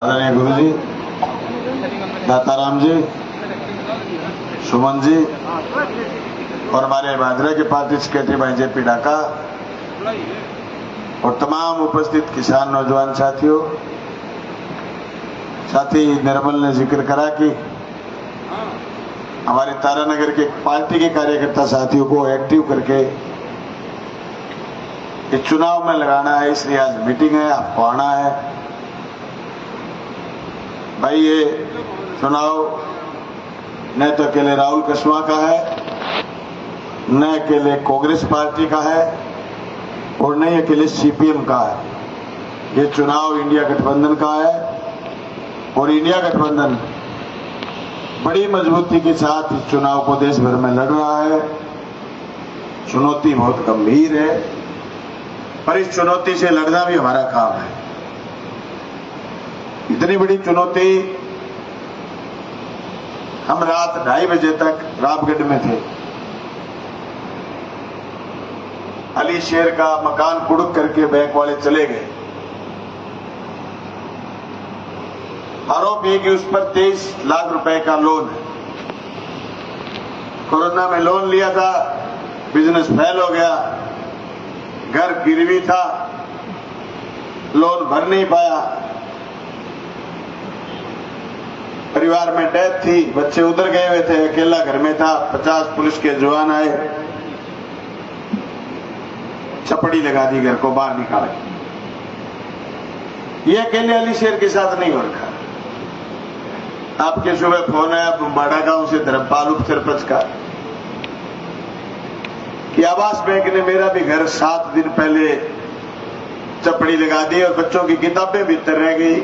आदरणीय गुरु जी, दाताराम जी, सुमन जी और हमारे भादरा के पार्टी सेक्रेटरी भाई जेपी ढाका और तमाम उपस्थित किसान नौजवान साथियों, साथी निर्मल ने जिक्र करा कि हमारे तारानगर के पार्टी के कार्यकर्ता साथियों को एक्टिव करके इस चुनाव में लगाना है, इसलिए आज मीटिंग है, आपको आना है। भाई ये चुनाव न तो अकेले राहुल कस्वा का है, न अकेले कांग्रेस पार्टी का है और न ही अकेले सीपीएम का है। ये चुनाव इंडिया गठबंधन का है और इंडिया गठबंधन बड़ी मजबूती के साथ इस चुनाव को देश भर में लड़ रहा है। चुनौती बहुत गंभीर है, पर इस चुनौती से लड़ना भी हमारा काम है। इतनी बड़ी चुनौती, हम रात 2:30 बजे तक रामगढ़ में थे। अली शेर का मकान कुड़क करके बैंक वाले चले गए। आरोप है कि उस पर 23 लाख रुपए का लोन है। कोरोना में लोन लिया था, बिजनेस फेल हो गया, घर गिरवी था, लोन भर नहीं पाया, परिवार में डेथ थी, बच्चे उधर गए हुए थे, अकेला घर में था। 50 पुलिस के जवान आए, चपड़ी लगा दी, घर को बाहर निकाल के। ये अकेले अली शेर के साथ नहीं हो रखा। आपके सुबह फोन आया बुम्बाड़ा गांव से धर्मपाल उप सरपंच का कि आवास बैंक ने मेरा भी घर 7 दिन पहले चपड़ी लगा दी और बच्चों की किताबें भीतर रह गई,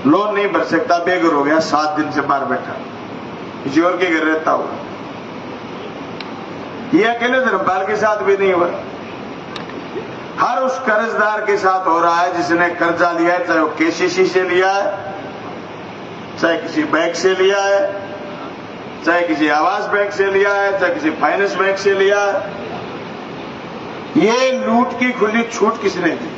लोन नहीं भर सकता, बेघर हो गया, 7 दिन से बाहर बैठा, किसी और के घर रहता हूं। ये अकेले धर्मपाल के साथ भी नहीं हुआ, हर उस कर्जदार के साथ हो रहा है जिसने कर्जा लिया है, चाहे वो केसीसी से लिया है, चाहे किसी बैंक से लिया है, चाहे किसी आवास बैंक से लिया है, चाहे किसी फाइनेंस बैंक से लिया है। ये लूट की खुली छूट किसने दी?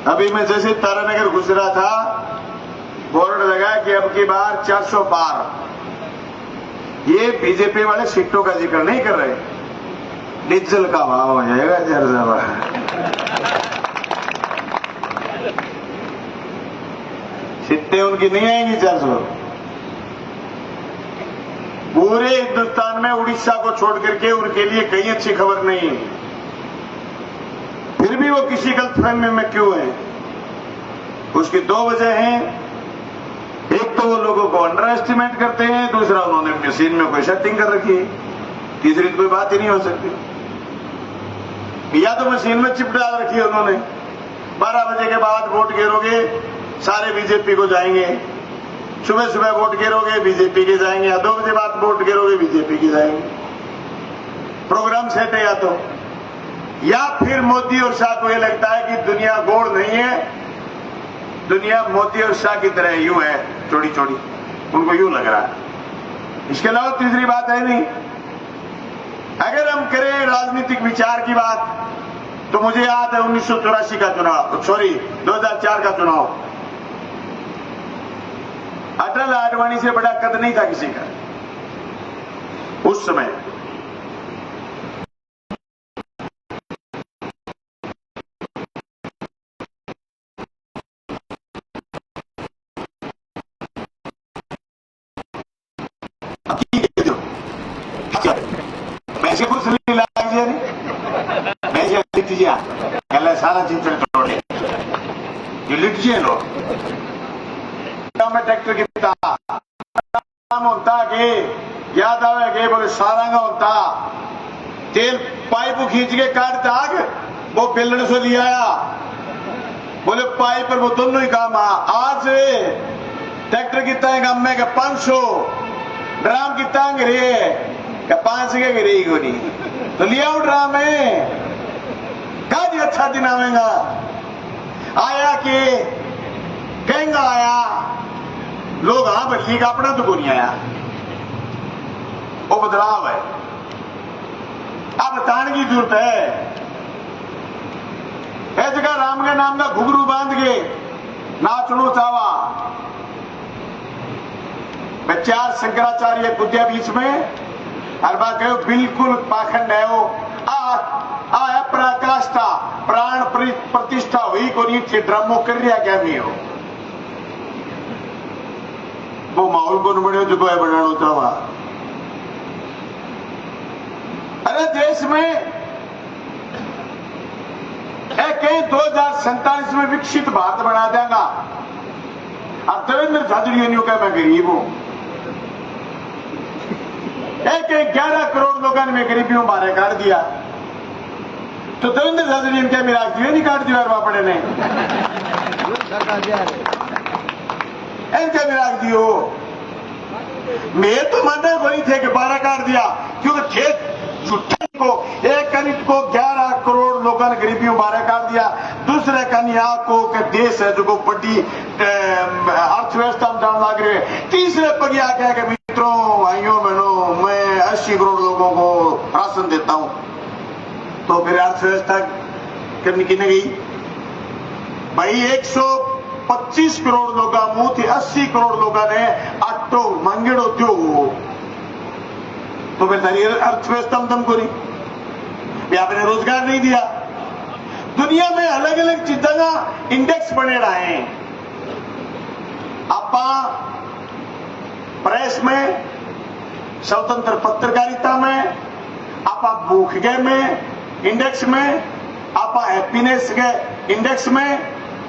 अभी मैं जैसे तारानगर गुजरा था, बोर्ड लगा कि अब की बार 400 पार। ये बीजेपी वाले सीटों का जिक्र नहीं कर रहे, डीजल का भाव हो जाएगा 400। सीटें उनकी नहीं आएंगी 400। पूरे हिंदुस्तान में उड़ीसा को छोड़ करके उनके लिए कहीं अच्छी खबर नहीं है। फिर भी वो किसी गलतफहमी में क्यों है? उसकी 2 वजह हैं। एक तो वो लोगों को अंडर एस्टिमेट करते हैं, दूसरा उन्होंने मशीन में कोई सेटिंग कर रखी है, तीसरी तो कोई बात ही नहीं हो सकती। या तो मशीन में चिप डाल रखी है उन्होंने, 12 बजे के बाद वोट गिरोगे सारे बीजेपी को जाएंगे, सुबह सुबह वोट गिरोगे बीजेपी के जाएंगे, या 2 बजे बाद वोट गिरोगे बीजेपी के जाएंगे। प्रोग्राम सेट है। या फिर मोदी और शाह को यह लगता है कि दुनिया गोड़ नहीं है, दुनिया मोदी और शाह की तरह यूं है, चौड़ी चौड़ी, उनको यूं लग रहा है। इसके अलावा तीसरी बात है नहीं। अगर हम करें राजनीतिक विचार की बात, तो मुझे याद है 1984 का चुनाव, 2004 का चुनाव। अटल आडवाणी से बड़ा कद नहीं था किसी का उस समय। सारा चीज तोड़े लिट जी लोग में ट्रैक्टर की नाम होता कि याद आवे कि बोले सारंगा होता, तेल पाइप खींच के काटता आग, वो बेलड़ से लिया आया, बोले पाइप पर वो दोनों ही काम आ। आज ट्रैक्टर कितना है काम में 500, ड्राम कितना गिरे 5 के गिरे ही नहीं, तो लिया ड्राम है काजी अच्छा दिन आवेगा। आया कि कहेंगा आया लोग, हाँ बल्ली का अपना तो को नहीं आया, वो बदलाव है। अब बताने की जरूरत है। राम के नाम का घुघरू बांध के नाचनो चावा बच्चार शंकराचार्य बुद्धिया बीच में हर बात कहो बिल्कुल पाखंड है वो आ पराकाष्ठा प्राण प्रतिष्ठा हुई को नीचे ड्रामो कर रिया क्या नहीं हो वो माहौल को बने जो है बनाना चाहवा। अरे देश में कहीं 2047 में विकसित भारत बना देगा। अब देवेंद्र झाझड़ियों का मैं गरीब हूं, एक 11 करोड़ लोगों ने मैं गरीबियों बारे काट दिया तो देवेंद्र झाझड़ियों क्या मेरा जीवन नहीं काट दिया बापड़े ने क्या मेरा दियो। मैं तो मानना को नहीं थे कि 12 काट दिया क्योंकि थे छुट्टी को एक कनिट को 11 करोड़ लोगों ने गरीबियों बारे काट दिया। दूसरे कन्या को देश है जो बड़ी अर्थव्यवस्था में जान लग रहे हैं। तीसरे पगिया क्या कि मित्रों भाइयों बहनों मैं 80 करोड़ लोगों को राशन देता हूं तो फिर अर्थव्यवस्था करनी कितने गई भाई। 125 करोड़ लोग मुंह थी 80 करोड़ लोगों ने आटो मांगेड़ो दो तो फिर सारी अर्थव्यवस्था में तुमको नहीं आपने रोजगार नहीं दिया। दुनिया में अलग अलग चीजों का इंडेक्स बने रहे हैं। आपा प्रेस में स्वतंत्र पत्रकारिता में आपा भूख गए में इंडेक्स में आपा हैप्पीनेस के इंडेक्स में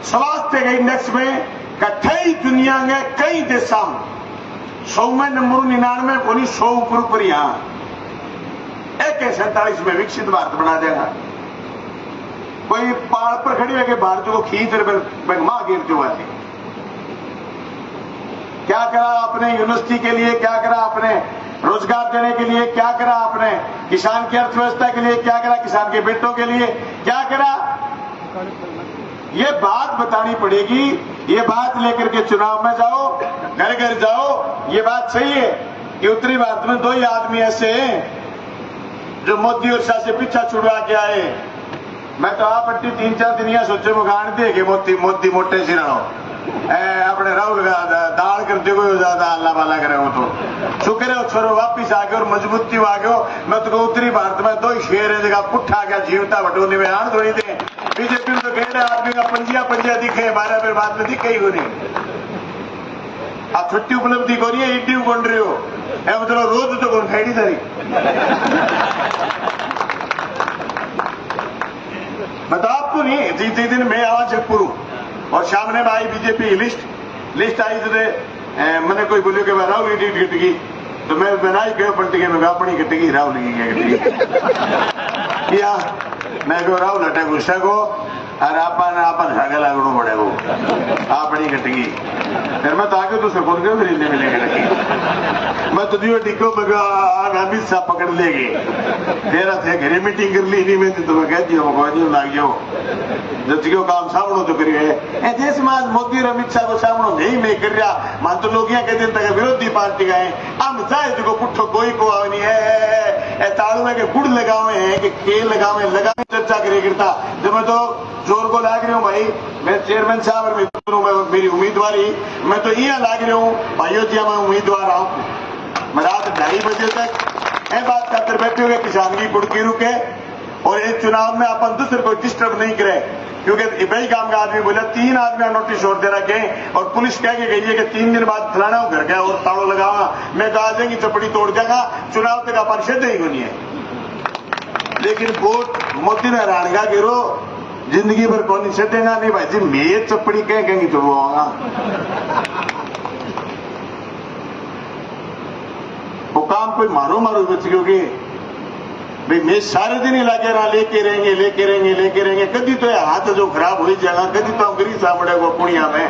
स्वास्थ्य के इंडेक्स में कई दुनिया के कई देशों 100 में नंबर 99 को 100 ऊपर यहां 47 में विकसित भारत बना देगा। कोई पहाड़ पर खड़ी है कि भारत को खींच रहे मां गिरते वाले क्या करा आपने यूनिवर्सिटी के लिए, क्या करा आपने रोजगार देने के लिए, क्या करा आपने किसान की अर्थव्यवस्था के लिए, क्या करा किसान के बेटों के लिए, क्या करा। ये बात बतानी पड़ेगी। ये बात लेकर के चुनाव में जाओ, घर घर जाओ। ये बात सही है कि उत्तरी भारत में 2 ही आदमी ऐसे हैं जो मोदी और शाह से पीछा छुड़वा के आए। मैं तो आप 3-4 दिन यहां सोचे मुगान दे के मोदी मोटे सिर अपने राहुल का दाल करते हुए ज्यादा अल्लाह वाला करे हो तो शुक्र है छोरो वापिस आ गए और मजबूती आ गए। मैं तो उत्तरी भारत में 2 ही शेर है जगह पुट्ठा गया जीवता बटोनी में आन थोड़ी दे बीजेपी में तो गहरे आदमी का पंजिया दिखे 12 फिर बाद में दिखे ही को नहीं। आप छुट्टी उपलब्धि को नहीं इड्डी कौन रही हो मतलब रोज तो कौन खाई सारी मैं तो आपको नहीं तीसरे दिन मैं आवाज जगपुर और शाम ने भाई बीजेपी लिस्ट आई तो मैंने कोई बोलियो कि राहुल की टीट घटगी तो मैं बनाई गयो पलटी में अपनी घटगी राहुल की किया मैं कहो राहुल हटे गुस्सा को और आपन भागा लागू पड़ेगो अपनी घटगी फिर मैं तो आगे दूसरे बोल गया फिर इन्हें मिलेगा मैं तो दियो टिको अमित शाह पकड़ लेगी तेरा थे घरे मीटिंग कर ली नहीं में तो मैं कह दियो नहीं लाग जाओ जब क्यों काम सामनो तो करिए देश में आज मोदी और अमित शाह को सामनो नहीं मैं कर रहा मान तो लोग यहाँ कहते हैं विरोधी पार्टी का है हम जाए जो पुट्ठो कोई को नहीं है ताड़ू में के गुड़ लगावे हैं कि खेल लगावे लगावे चर्चा करे करता जब मैं तो जोर को लाग रही हूँ भाई मैं चेयरमैन साहब और मित्रों में मेरी उम्मीदवारी मैं तो यहाँ लाग रही हूँ अयोध्या में उम्मीदवार हूँ। मैं रात 2:30 बजे तक ये बात करते बैठे हुए किसान की कुड़की रुके और इस चुनाव में अपन दूसरे को डिस्टर्ब नहीं करे क्योंकि भाई काम का आदमी बोला 3 आदमी नोटिस और दे रखे और पुलिस कह के गई है कि 3 दिन बाद फलाना घर गया और ताड़ो लगावा मैं तो आ जाएंगी चपड़ी तोड़ देगा चुनाव तक अपन सिद्ध ही नहीं है। लेकिन वोट मोदी ने हरानगा गिरो जिंदगी भर कौन सटेगा नहीं भाई जी मैं चपड़ी कह कहेंगी तोड़वाऊंगा वो काम कोई मारो बच क्योंकि भाई मैं सारे दिन ही लगे रहा लेके रहेंगे कभी तो हाथ जो खराब हो जाएगा कभी तो हम गरीब सामड़ेगा पुणिया में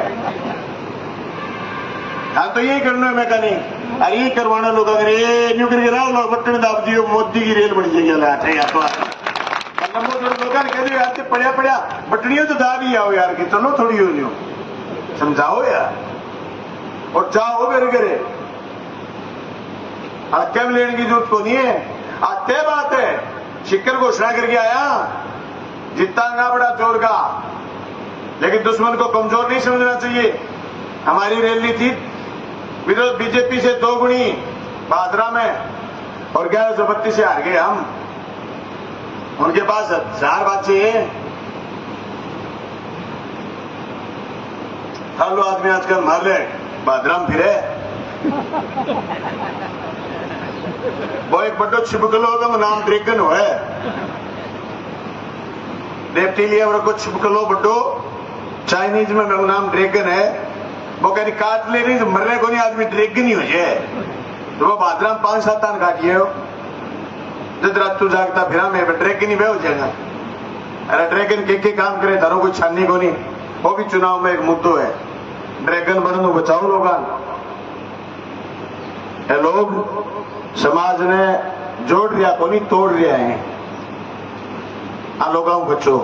हाँ तो यही करना है मैं कहा नहीं अरे ये करवाना लोग अगर ये न्यू करके राव बटन दाब दियो मोदी की रेल बन जाएगी या तो लोग ने कह यार पड़िया बटनियों तो दाब ही आओ यार कि चलो थोड़ी हो नहीं हो समझाओ यार और जाओ मेरे घरे क्या लेने की जरूरत को नहीं है। तय बात है शिक्कर घोषणा करके आया जितना बड़ा चोर का लेकिन दुश्मन को कमजोर नहीं समझना चाहिए। हमारी रैली थी विरोध बीजेपी से 2 गुनी भादरा में और 1132 से हार गए हम। उनके पास 1000 बच्चे हैं। हर लो आदमी आजकल मार ले भादरा में फिरे। वो एक बड़ो छिपकलो होगा नाम ड्रैगन हो है रेप्टिलिया और कुछ छिपकलो बड़ो चाइनीज में मेरा नाम ड्रैगन है। वो कह रही काट ले रही तो मरने को नहीं आदमी ड्रैगन ही हो जाए। तो वो भाद्रा में 5-7 तान काटिए हो जब रात तू जागता फिर मैं ड्रैगन ही बह हो जाएगा। अरे ड्रैगन के काम करे तारों कोई छाननी को नहीं। वो भी चुनाव में एक मुद्दो है। ड्रैगन बनने बचाओ लोग। ये लोग समाज ने जोड़ रिया को नहीं तोड़ रिया है। आ लोगों को बच्चों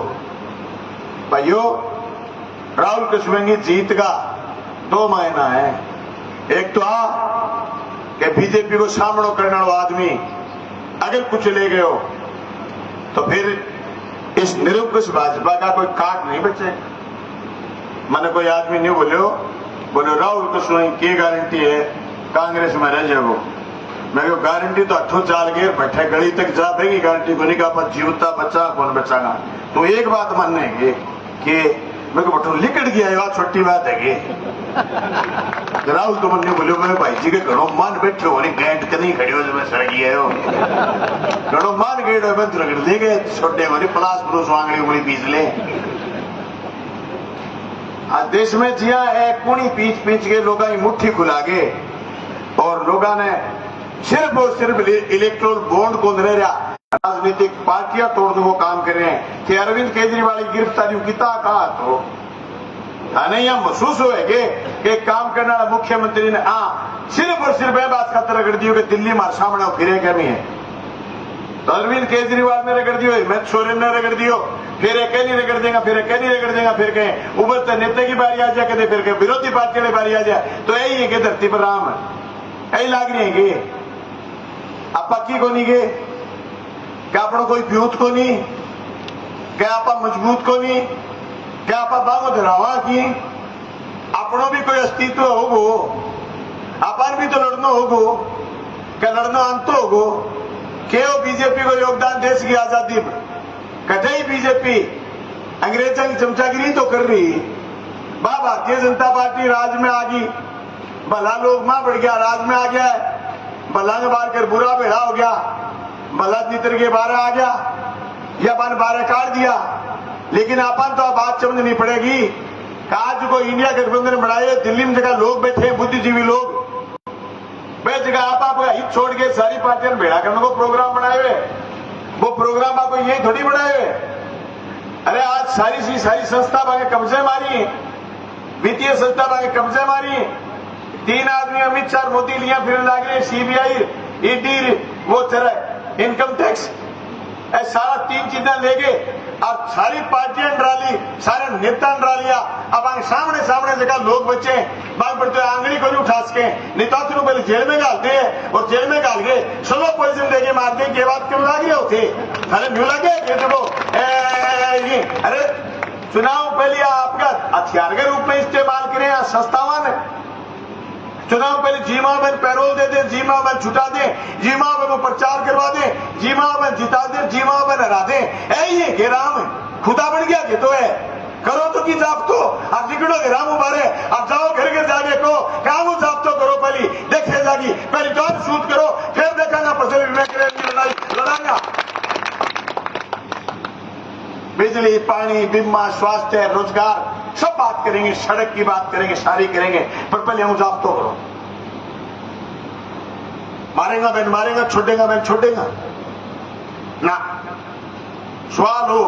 भाइयों राहुल कुशवाहा की जीत का 2 मायना है। एक तो कि बीजेपी को सामना करने वाला आदमी अगर कुछ ले गए हो तो फिर इस निरंकुश भाजपा का कोई काट नहीं बचेगा। मैंने कोई आदमी नहीं बोले राहुल कुशवाहा की गारंटी है कांग्रेस में रह जाओ। मैं को गारंटी तो 8 चाल के बैठे गली तक जा पाएगी गारंटी को नहीं कहा जीवता बच्चा कौन बचागा। तो एक बात मानने कि मैं को बटो लिकट गया छोटी बात है। राहुल तो मन बोलो मैं भाई जी के घड़ो मान बैठे हो नहीं गैंट के नहीं खड़ी हो जो मैं सड़ गया हो घड़ो मान गए मैं तो रगड़ देंगे छोटे वाली प्लास पुरुष वांगड़ी उंगली पीस ले। आज देश में जिया है कुणी पीच के लोग मुट्ठी खुला के और लोगों ने सिर्फ और सिर्फ इलेक्ट्रोल बॉन्ड को नहीं रहा राजनीतिक पार्टियां तोड़ने को काम कर रहे हैं कि अरविंद केजरीवाल की गिरफ्तारी किता कहा तो नहीं यह महसूस हुए कि काम करने वाला मुख्यमंत्री ने सिर्फ और सिर्फ बात खातर रगड़ दी कि दिल्ली मार सामने फिरे कमी है। तो अरविंद केजरीवाल ने रगड़ दियो मैं सोरेन ने रगड़ दियो फिर अकेली रगड़ देगा फिर अकेली रगड़ देगा फिर कहें उभरते नेता की बारी आ जाए कहते फिर कहें विरोधी पार्टी की बारी आ जाए। तो यही है कि धरती पर राम यही लाग रही है कि आप पक्की को नहीं गए क्या अपना कोई प्यूत को नहीं क्या आप मजबूत को नहीं क्या आप बागो धरावा की अपनों भी कोई अस्तित्व होगो अपन भी तो लड़ना होगो क्या लड़ना अंत होगो क्यों बीजेपी को योगदान देश की आजादी में कठई बीजेपी अंग्रेजों की चमचागिरी तो कर रही भारतीय जनता पार्टी राज में आ गई भला लोग मां बढ़ गया राज में आ गया है भला ने बार कर बुरा बेड़ा हो गया भला नितर के 12 आ गया या बन 12 काट दिया। लेकिन अपन तो बात समझनी पड़ेगी आज को इंडिया गठबंधन बनाए दिल्ली में जगह लोग बैठे बुद्धिजीवी लोग वह जगह आप हित छोड़ के सारी पार्टियां भेड़ा करने को प्रोग्राम बनाए हुए वो प्रोग्राम आपको यही थोड़ी बनाए हुए। अरे आज सारी संस्था भागे कब्जे मारी वित्तीय संस्था भागे कब्जे मारी 3 आदमी अमित शाह मोदी लिया फिर लागे सीबीआई ईडी वो चले इनकम टैक्स सारा 3 चीजें ले गए और सारी पार्टियां डरा ली सारे नेता डरा लिया। अब सामने जगह लोग बचे बाग बढ़ते आंगली को नहीं उठा सके नहीं तो पहले जेल में डाल दे और जेल में डाल गए स्लो पॉइजन देके मार दे के बाद क्यों लग रहे होते अरे न्यू लगे अरे चुनाव पहले आपका हथियार के रूप में इस्तेमाल करें संस्थावान चुनाव पहले जीमा में पैरोल दे दे जीमा में छुटा दे जीमा में वो प्रचार करवा दे जीमा में जिता दे जीमा में हरा दे यही है कि राम खुदा बन गया कि तो है करो तो की जाप तो अब निकलो के राम उबारे अब जाओ घर के जागे को काम जाप तो करो पहली देखे जागी पहले जॉब शूट करो फिर देखेगा फसल लड़ाई लड़ाएगा। बिजली पानी बीमा स्वास्थ्य रोजगार सब बात करेंगे सड़क की बात करेंगे सारी करेंगे पर पहले हम जाप तो करो। मारेगा छोड़ेगा बहन छोड़ेगा ना। सवाल हो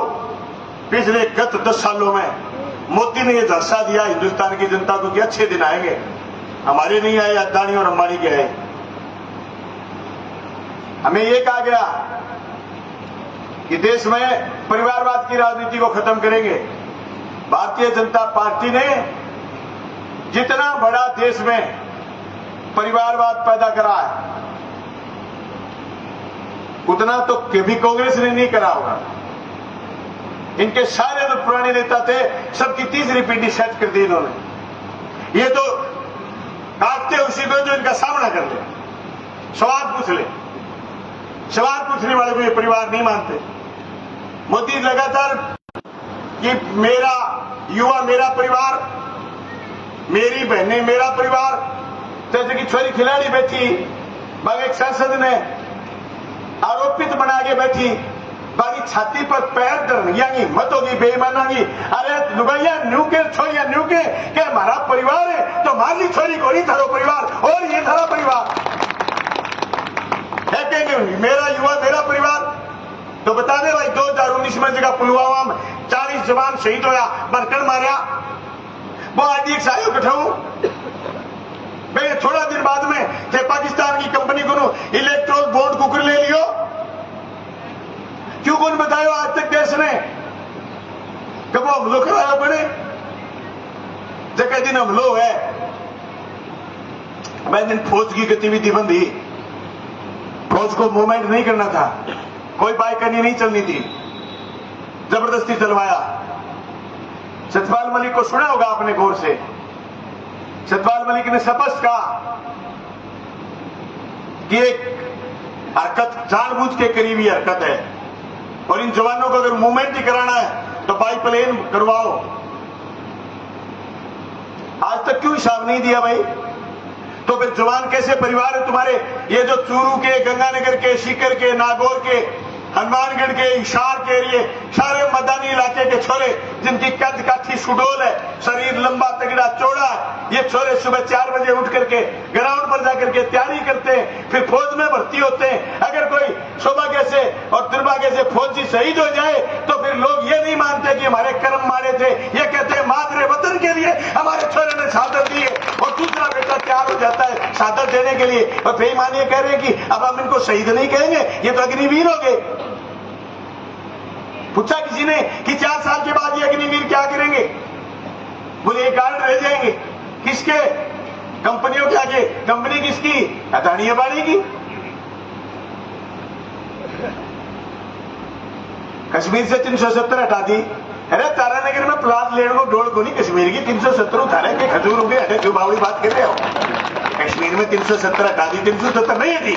पिछले गत 10 सालों में मोदी ने यह झलसा दिया हिंदुस्तान की जनता को कि अच्छे दिन आएंगे हमारे नहीं आए अदानी और अंबानी के आए। हमें यह कहा गया कि देश में परिवारवाद की राजनीति को खत्म करेंगे। भारतीय जनता पार्टी ने जितना बड़ा देश में परिवारवाद पैदा करा है उतना तो कभी कांग्रेस ने नहीं करा होगा। इनके सारे जो पुराने नेता थे सबकी तीसरी पीढ़ी सेट कर दी इन्होंने। ये तो काटते उसी को जो इनका सामना कर ले, सवाल पूछ ले। सवाल पूछने वाले को ये परिवार नहीं मानते। मोदी लगातार कि मेरा युवा मेरा परिवार, मेरी बहनें मेरा परिवार, जैसे कि छोरी खिलाड़ी बैठी बाकी एक सांसद ने आरोपित बना के बैठी, बाकी छाती पर पैर धरनिया की हिम्मत होगी बेईमाना की। अरे लुगाइया न्यू के छोरिया न्यू के क्या हमारा परिवार है तो माली छोरी को नहीं थारो परिवार और ये थारा परिवार है। कहेंगे मेरा युवा मेरा परिवार तो बता दे भाई 2019 में जगह पुलवामा में 40 जवान शहीद होया, बरकड़ मारिया, वो आईडीएक्स आयो कठाऊ भाई थोड़ा दिन बाद में थे पाकिस्तान की कंपनी को इलेक्ट्रोल बोर्ड कुकर ले लियो। क्यों कौन बतायो आज तक देश ने कब हमलो कराया पड़े जगह दिन हमलो है। मैं दिन फौज की गतिविधि बंदी, फौज को मूवमेंट नहीं करना था, कोई बाइकनी नहीं चलनी थी, जबरदस्ती चलवाया। सतपाल मलिक को सुना होगा आपने गौर से। सतपाल मलिक ने स्पष्ट कहा कि एक हरकत जानबूझ के करीबी हरकत है और इन जवानों को अगर मूवमेंट ही कराना है तो बाई प्लेन करवाओ। आज तक क्यों हिसाब नहीं दिया भाई? तो फिर जवान कैसे परिवार है तुम्हारे? ये जो चूरू के, गंगानगर के, सीकर के, नागौर के, हनुमानगढ़ के, हिसार के एरिए, सारे मैदानी इलाके के छोरे जिनकी कद काठी सुडोल है, शरीर लंबा तगड़ा चौड़ा है, ये छोरे सुबह 4 बजे उठ करके ग्राउंड पर जाकर के तैयारी करते हैं, फिर फौज में भर्ती होते हैं। अगर कोई सौभाग्य से और दुर्भाग्य से फौजी शहीद हो जाए तो फिर लोग ये नहीं मानते कि हमारे कर्म मारे थे, ये कहते हैं मादरे वतन के लिए हमारे छोरे ने शहादत दी है। और दूसरा बेटा तैयार हो जाता है शहादत देने के लिए और बेईमान ये कह रहे हैं कि अब हम इनको शहीद नहीं कहेंगे, ये तो अग्निवीर हो गए। पूछा किसी ने कि 4 साल के बाद ये अग्निवीर क्या करेंगे? बोले ये गार्ड रह जाएंगे। किसके? कंपनियों के आगे। कंपनी किसकी? अदानी अंबानी की। कश्मीर से 370 हटा दी। अरे तारानगर में प्लाट लेने को डोल को नहीं, कश्मीर की 370 उतारे के खजूर हो गए। अरे क्यों बावड़ी बात कर रहे हो? कश्मीर में 370 हटा दी, 370 नहीं हटी,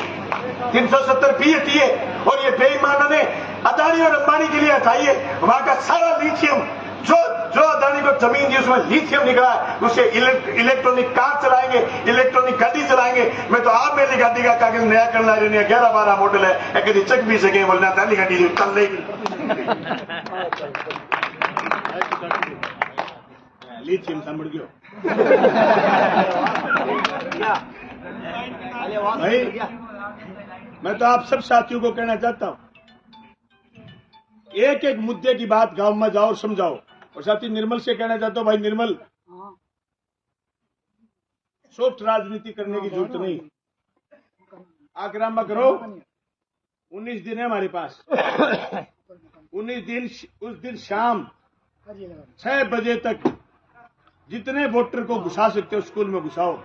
370 भी हटी है। और ये बेईमानों ने अदानी और अंबानी के लिए हटाई है। वहां का सारा लिथियम जो अदानी को जमीन दी उसमें लिथियम निकला है, उसे इलेक्ट्रॉनिक कार चलाएंगे, इलेक्ट्रॉनिक गाड़ी चलाएंगे। मैं तो आप मेरी गाड़ी का कागज नया करना रही 11-12 मॉडल है, कभी चक भी सके बोलना ताली गाड़ी चल लेगी। लिथियम समझ गयो भाई। मैं तो आप सब साथियों को कहना चाहता हूं, एक एक मुद्दे की बात गांव में जाओ और समझाओ। और साथी निर्मल से कहना चाहता हूं, भाई निर्मल, सॉफ्ट राजनीति करने की जरूरत नहीं, आग्रह में करो। 19 दिन है हमारे पास। 19 दिन, उस दिन शाम 6 बजे तक जितने वोटर को घुसा सकते हो स्कूल में घुसाओ।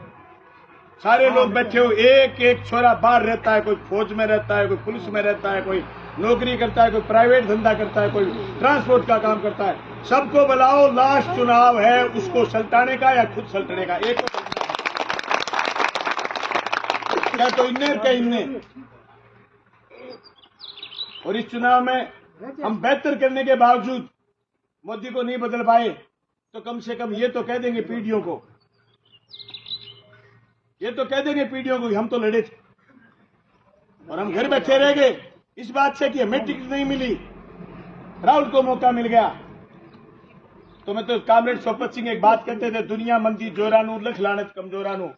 सारे लोग बैठे हो, एक एक छोरा बाहर रहता है, कोई फौज में रहता है, कोई पुलिस में रहता है, कोई नौकरी करता है, कोई प्राइवेट धंधा करता है, कोई ट्रांसपोर्ट का काम करता है। सबको बुलाओ, लास्ट चुनाव है, उसको सल्टाने का या खुद सल्टने का। एक क्या तो इन्ने क्या इन्ने। और इस चुनाव में हम बेहतर करने के बावजूद मोदी को नहीं बदल पाए तो कम से कम ये तो कह देंगे पीढ़ियों को, ये तो कह देंगे पीढ़ियों को हम तो लड़े थे और हम घर बैठे रह गए इस बात से कि हमें टिकट नहीं मिली, राहुल को मौका मिल गया। तो मैं तो कामरेड सोपत सिंह एक बात कहते थे, दुनिया मंदी जोरानू लख लानत कमजोरानू।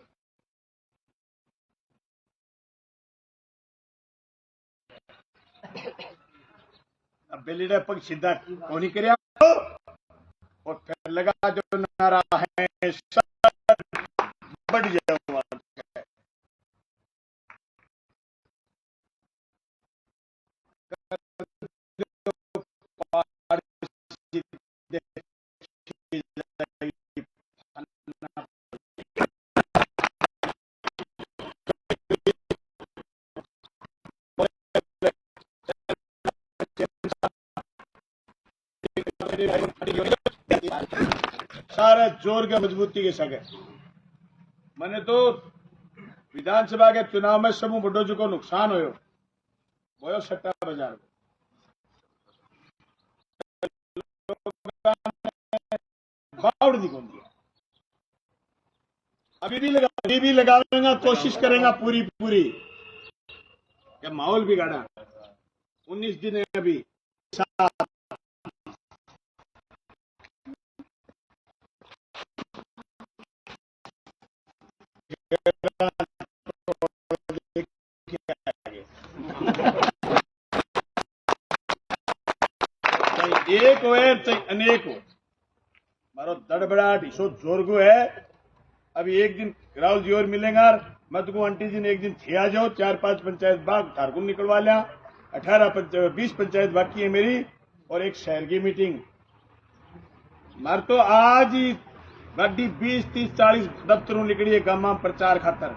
अब बेलीडा पग सीधा कौन करे और फिर लगा जो नारा है बढ़ जाओ। सारे जोर के मजबूती के सके मैंने तो विधानसभा के चुनाव में समूह बड़ो जो नुकसान हो सट्टा बाजार बाउड़ दी कौन दिया अभी भी लगावेगा कोशिश करेगा पूरी पूरी क्या माहौल बिगाड़ा 19 दिन है अभी एक हो चाहे अनेक हो मारो दड़बड़ाहट इसो जोरगो है। अभी एक दिन राहुल जी और मिलेगा मैं तुमको आंटी जी ने एक दिन थे आ जाओ 4-5 पंचायत बाग ठारकुल निकलवा लिया 20 पंचायत बाकी है मेरी और एक शहर की मीटिंग मार तो आज ही गाड़ी 20-30-40 दफ्तरों निकली है गामा प्रचार खातर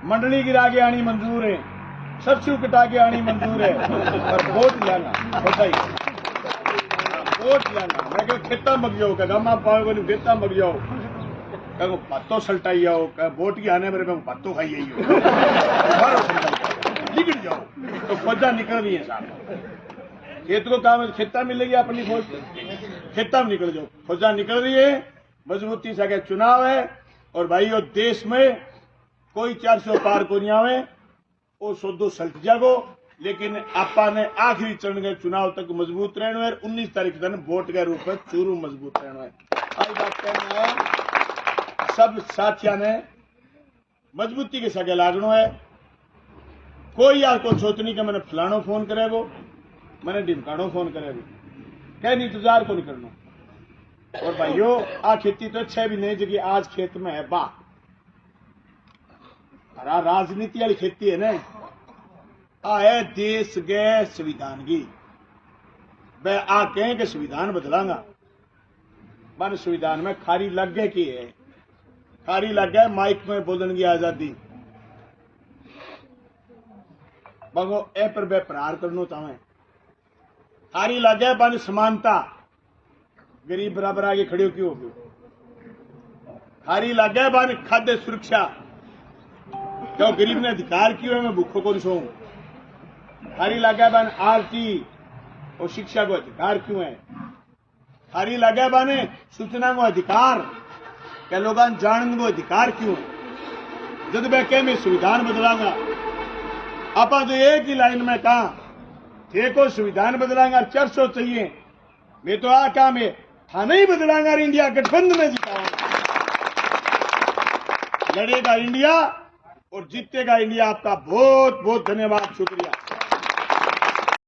मंडली गिरा के आनी मंजूर है सबसे कटा के आनी मंजूर है पर वोट जाना बताइए वोट जाना मैं कह खेता मग जाओ गामा पाओ खेता मग जाओ कहो पत्तो सल्टाई जाओ वोट की आने मेरे में पत्तो खाई आई हो निकल जाओ तो फौजा निकल रही है साहब खेत को काम खेता मिलेगी अपनी फौज खेता में निकल जाओ फौजा निकल रही है मजबूती से आगे चुनाव है और भाई वो देश में कोई 400 पार को नहीं आवे वो सौदो सल्ट जागो लेकिन आपा ने आखिरी चरण के चुनाव तक मजबूत रहना है 19 तारीख दिन वोट के रूप में चूरू मजबूत रहना है आई बात कहना है सब साथिया ने मजबूती के सगे लागनो है कोई आपको सोचनी कि मैंने फलानो फोन करे वो मैंने ढिमकानो फोन करे वो कह इंतजार को नहीं करना और भाइयों आ खेती तो 6 भी नहीं जगह आज खेत में है बा राजनीति वाली खेती है ना आ है देश गए संविधान की वह आ कहें कि संविधान बदलांगा मन संविधान में खारी लग गए की है खारी लग गए माइक में बोलने की आजादी बगो ए पर वे प्रहार करना चाहे खारी लग गए बन समानता गरीब बराबर आगे खड़े क्यों हो खारी लग गए बन खाद्य सुरक्षा क्यों गरीब ने अधिकार क्यों है मैं भूखों को नहीं सोऊं खारी लग गया बन आरती और शिक्षा को अधिकार क्यों है खारी लग गया बने सूचना को अधिकार क्या लोग जानने को अधिकार क्यों है जब मैं कह मैं संविधान बदलांगा आप तो एक ही लाइन में कहा थे को संविधान बदलांगा 400 चाहिए मैं तो आ काम है था नहीं बदलांगा इंडिया गठबंधन में जिताऊंगा लड़ेगा इंडिया और जीतेगा इंडिया आपका बहुत बहुत धन्यवाद शुक्रिया।